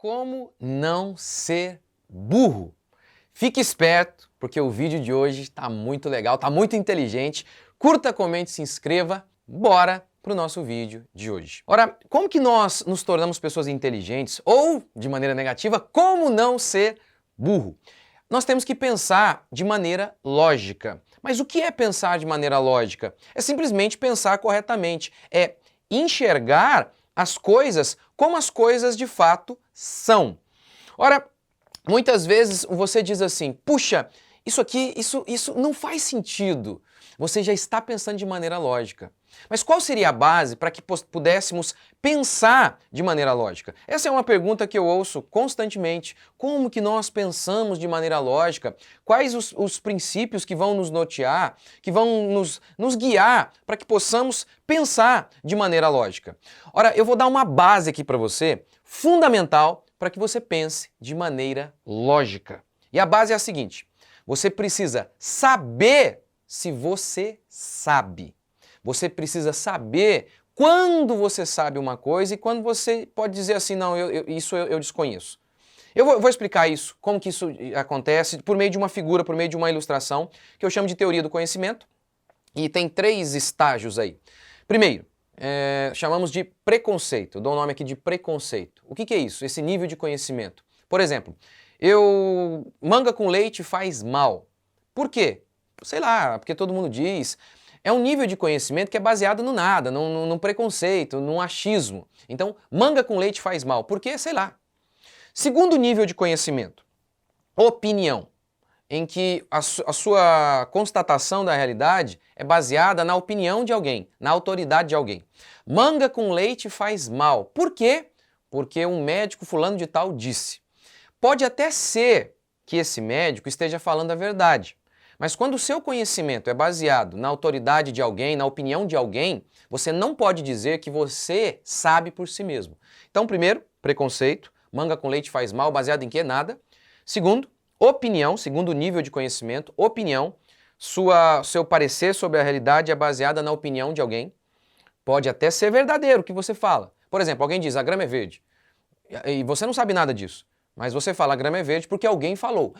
Como não ser burro? Fique esperto, porque o vídeo de hoje está muito legal, está muito inteligente. Curta, comente, se inscreva. Bora para o nosso vídeo de hoje. Ora, como que nós nos tornamos pessoas inteligentes? Ou, de maneira negativa, como não ser burro? Nós temos que pensar de maneira lógica. Mas o que é pensar de maneira lógica? É simplesmente pensar corretamente. É enxergar as coisas como as coisas de fato são. Ora, muitas vezes você diz assim, puxa, isso aqui, isso não faz sentido. Você já está pensando de maneira lógica. Mas qual seria a base para que pudéssemos pensar de maneira lógica? Essa é uma pergunta que eu ouço constantemente. Como que nós pensamos de maneira lógica? Quais os princípios que vão nos nortear, que vão nos guiar para que possamos pensar de maneira lógica? Ora, eu vou dar uma base aqui para você, fundamental, para que você pense de maneira lógica. E a base é a seguinte, você precisa saber se você sabe. Você precisa saber quando você sabe uma coisa e quando você pode dizer assim, não, isso eu desconheço. Eu vou explicar isso, como que isso acontece, por meio de uma figura, por meio de uma ilustração, que eu chamo de teoria do conhecimento, e tem 3 estágios aí. Primeiro, chamamos de preconceito, eu dou o nome aqui de preconceito. O que é isso? Esse nível de conhecimento. Por exemplo, manga com leite faz mal. Por quê? Sei lá, porque todo mundo diz. É um nível de conhecimento que é baseado no nada, num preconceito, num achismo. Então, manga com leite faz mal. Por quê? Sei lá. Segundo nível de conhecimento, opinião, em que a sua constatação da realidade é baseada na opinião de alguém, na autoridade de alguém. Manga com leite faz mal. Por quê? Porque um médico fulano de tal disse. Pode até ser que esse médico esteja falando a verdade. Mas quando o seu conhecimento é baseado na autoridade de alguém, na opinião de alguém, você não pode dizer que você sabe por si mesmo. Então, primeiro, preconceito, manga com leite faz mal, baseado em quê? Nada. Segundo, opinião, segundo nível de conhecimento, opinião, seu parecer sobre a realidade é baseada na opinião de alguém. Pode até ser verdadeiro o que você fala. Por exemplo, alguém diz, a grama é verde, e você não sabe nada disso. Mas você fala a grama é verde porque alguém falou.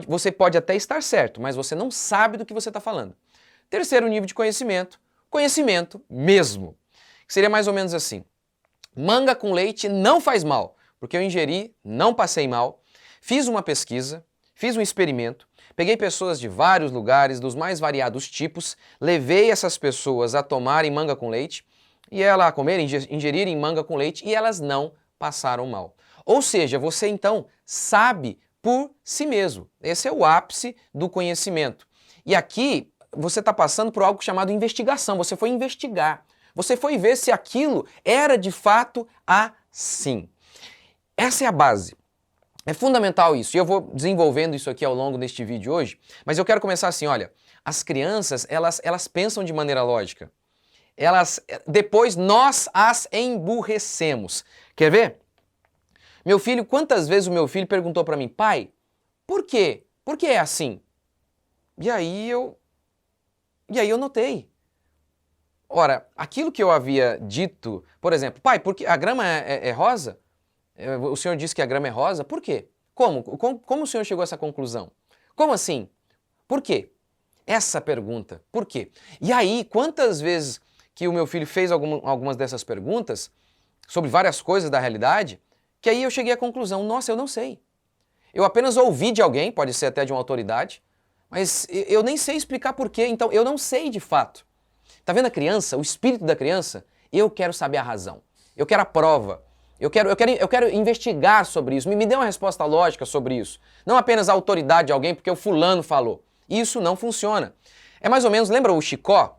Você pode até estar certo, mas você não sabe do que você está falando. Terceiro nível de conhecimento, conhecimento mesmo. Que seria mais ou menos assim. Manga com leite não faz mal, porque eu ingeri, não passei mal, fiz uma pesquisa, fiz um experimento, peguei pessoas de vários lugares, dos mais variados tipos, levei essas pessoas a tomarem manga com leite, e a comerem, ingerirem manga com leite, e elas não passaram mal. Ou seja, você então sabe por si mesmo. Esse é o ápice do conhecimento. E aqui você está passando por algo chamado investigação. Você foi investigar. Você foi ver se aquilo era de fato assim. Essa é a base. É fundamental isso. E eu vou desenvolvendo isso aqui ao longo deste vídeo hoje. Mas eu quero começar assim, olha. As crianças, elas pensam de maneira lógica. Depois nós as emburrecemos. Quer ver? Meu filho, quantas vezes o meu filho perguntou para mim, pai, por quê? Por que é assim? E aí eu notei. Ora, aquilo que eu havia dito, por exemplo, pai, porque a grama é rosa? O senhor disse que a grama é rosa? Por quê? Como o senhor chegou a essa conclusão? Como assim? Por quê? Essa pergunta, por quê? E aí, quantas vezes que o meu filho fez algumas dessas perguntas sobre várias coisas da realidade, que aí eu cheguei à conclusão, nossa, eu não sei. Eu apenas ouvi de alguém, pode ser até de uma autoridade, mas eu nem sei explicar por quê, então eu não sei de fato. Tá vendo a criança, o espírito da criança? Eu quero saber a razão, eu quero a prova, eu quero investigar sobre isso, me dê uma resposta lógica sobre isso. Não apenas a autoridade de alguém, porque o fulano falou. Isso não funciona. É mais ou menos, lembra o Chicó?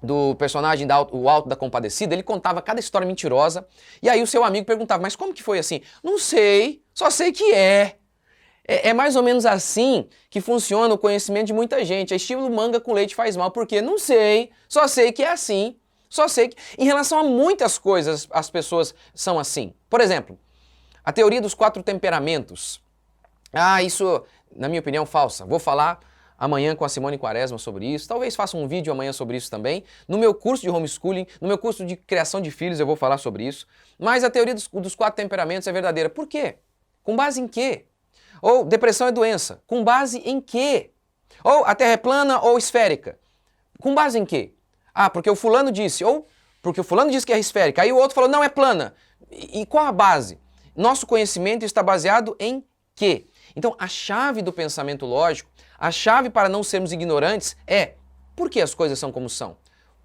Do personagem o Alto da Compadecida, ele contava cada história mentirosa, e aí o seu amigo perguntava, mas como que foi assim? Não sei, só sei que é. É mais ou menos assim que funciona o conhecimento de muita gente. É estilo manga com leite faz mal, porque não sei, só sei que é assim. Só sei que... Em relação a muitas coisas, as pessoas são assim. Por exemplo, a teoria dos 4 temperamentos. Isso, na minha opinião, falsa. Vou falar amanhã com a Simone Quaresma sobre isso, talvez faça um vídeo amanhã sobre isso também. No meu curso de homeschooling, no meu curso de criação de filhos eu vou falar sobre isso. Mas a teoria dos 4 temperamentos é verdadeira. Por quê? Com base em quê? Ou depressão é doença. Com base em quê? Ou a Terra é plana ou esférica. Com base em quê? Ah, porque o fulano disse. Ou porque o fulano disse que é esférica. Aí o outro falou, não, é plana. E qual a base? Nosso conhecimento está baseado em quê? Então, a chave do pensamento lógico, a chave para não sermos ignorantes é por que as coisas são como são?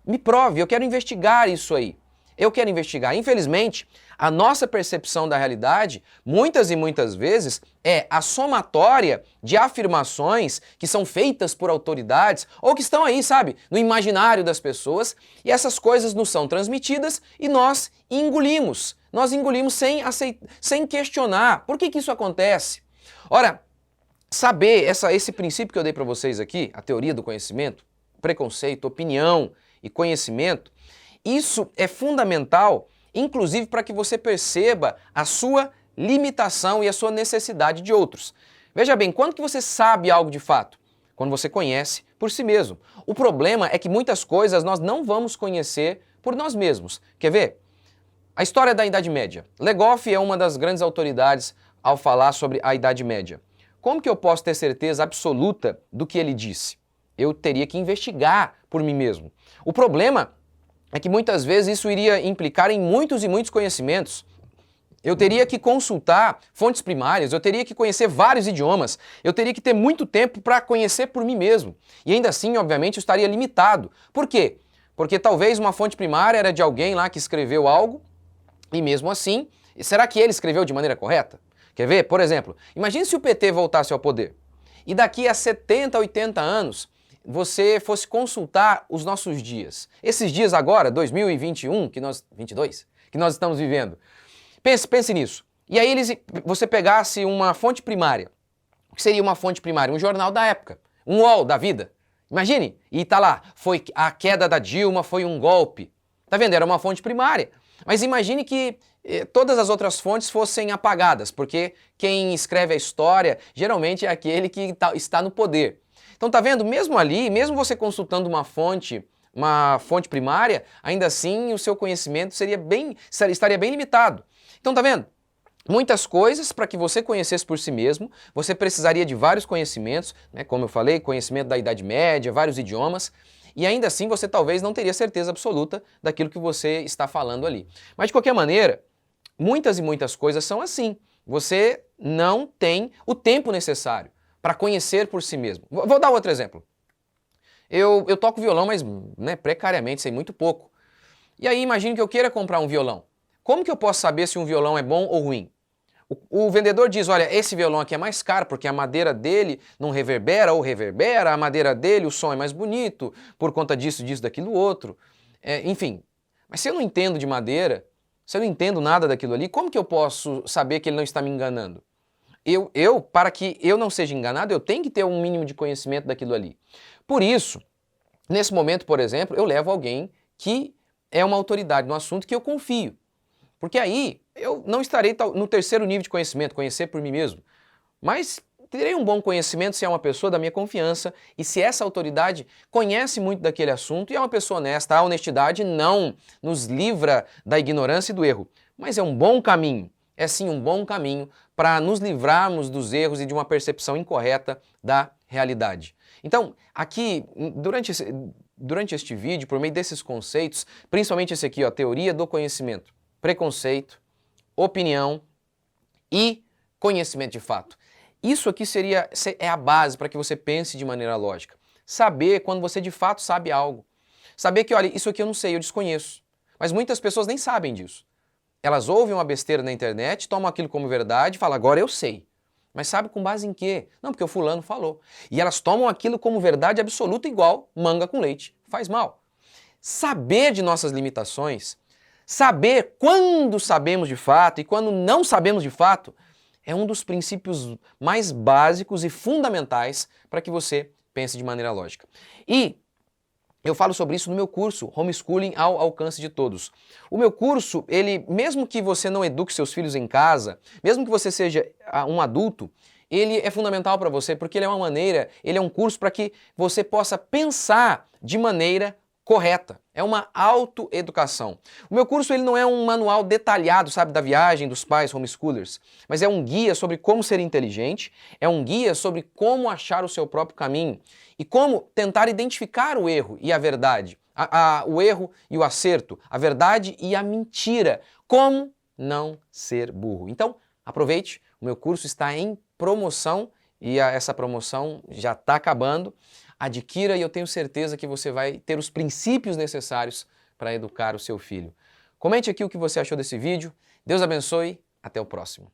Me prove, eu quero investigar isso aí. Eu quero investigar. Infelizmente, a nossa percepção da realidade, muitas e muitas vezes, é a somatória de afirmações que são feitas por autoridades ou que estão aí, sabe, no imaginário das pessoas, e essas coisas nos são transmitidas e nós engolimos. Nós engolimos sem questionar. Por que isso acontece? Ora, saber esse princípio que eu dei para vocês aqui, a teoria do conhecimento, preconceito, opinião e conhecimento, isso é fundamental, inclusive para que você perceba a sua limitação e a sua necessidade de outros. Veja bem, quando que você sabe algo de fato? Quando você conhece por si mesmo. O problema é que muitas coisas nós não vamos conhecer por nós mesmos. Quer ver? A história da Idade Média. Legoff é uma das grandes autoridades ao falar sobre a Idade Média. Como que eu posso ter certeza absoluta do que ele disse? Eu teria que investigar por mim mesmo. O problema é que muitas vezes isso iria implicar em muitos e muitos conhecimentos. Eu teria que consultar fontes primárias, eu teria que conhecer vários idiomas, eu teria que ter muito tempo para conhecer por mim mesmo. E ainda assim, obviamente, eu estaria limitado. Por quê? Porque talvez uma fonte primária era de alguém lá que escreveu algo, e mesmo assim, será que ele escreveu de maneira correta? Quer ver? Por exemplo, imagine se o PT voltasse ao poder e daqui a 70, 80 anos você fosse consultar os nossos dias. Esses dias agora, 2021, 22, que nós estamos vivendo. Pense nisso. E aí você pegasse uma fonte primária. O que seria uma fonte primária? Um jornal da época, um UOL da vida. Imagine, e tá lá, foi a queda da Dilma, foi um golpe. Tá vendo? Era uma fonte primária. Mas imagine que todas as outras fontes fossem apagadas, porque quem escreve a história geralmente é aquele que está no poder. Então tá vendo? Mesmo ali, mesmo você consultando uma fonte primária, ainda assim o seu conhecimento estaria bem limitado. Então tá vendo? Muitas coisas para que você conhecesse por si mesmo, você precisaria de vários conhecimentos, né? Como eu falei, conhecimento da Idade Média, vários idiomas, e ainda assim você talvez não teria certeza absoluta daquilo que você está falando ali. Mas de qualquer maneira, muitas e muitas coisas são assim. Você não tem o tempo necessário para conhecer por si mesmo. Vou dar outro exemplo. Eu toco violão, mas precariamente, sei muito pouco. E aí imagine que eu queira comprar um violão. Como que eu posso saber se um violão é bom ou ruim? O vendedor diz, olha, esse violão aqui é mais caro porque a madeira dele não reverbera ou reverbera, a madeira dele, o som é mais bonito, por conta disso, daquilo, outro. Enfim, mas se eu não entendo de madeira, se eu não entendo nada daquilo ali, como que eu posso saber que ele não está me enganando? Para que eu não seja enganado, eu tenho que ter um mínimo de conhecimento daquilo ali. Por isso, nesse momento, por exemplo, eu levo alguém que é uma autoridade no assunto que eu confio. Porque aí eu não estarei no terceiro nível de conhecimento, conhecer por mim mesmo. Mas terei um bom conhecimento se é uma pessoa da minha confiança e se essa autoridade conhece muito daquele assunto e é uma pessoa honesta. A honestidade não nos livra da ignorância e do erro, mas é um bom caminho. É sim um bom caminho para nos livrarmos dos erros e de uma percepção incorreta da realidade. Então, aqui, durante este vídeo, por meio desses conceitos, principalmente esse aqui, ó, teoria do conhecimento, preconceito, opinião e conhecimento de fato. Isso aqui é a base para que você pense de maneira lógica. Saber quando você de fato sabe algo. Saber que, olha, isso aqui eu não sei, eu desconheço. Mas muitas pessoas nem sabem disso. Elas ouvem uma besteira na internet, tomam aquilo como verdade e falam, agora eu sei. Mas sabe com base em quê? Não, porque o fulano falou. E elas tomam aquilo como verdade absoluta igual manga com leite. Faz mal. Saber de nossas limitações, saber quando sabemos de fato e quando não sabemos de fato, é um dos princípios mais básicos e fundamentais para que você pense de maneira lógica. E eu falo sobre isso no meu curso, Homeschooling ao Alcance de Todos. O meu curso, mesmo que você não eduque seus filhos em casa, mesmo que você seja um adulto, ele é fundamental para você, porque ele é um curso para que você possa pensar de maneira correta. É uma autoeducação. O meu curso ele não é um manual detalhado, sabe, da viagem dos pais homeschoolers, mas é um guia sobre como ser inteligente, é um guia sobre como achar o seu próprio caminho e como tentar identificar o erro e a verdade, o erro e o acerto, a verdade e a mentira. Como não ser burro. Então, aproveite, o meu curso está em promoção e essa promoção já está acabando. Adquira e eu tenho certeza que você vai ter os princípios necessários para educar o seu filho. Comente aqui o que você achou desse vídeo. Deus abençoe. Até o próximo.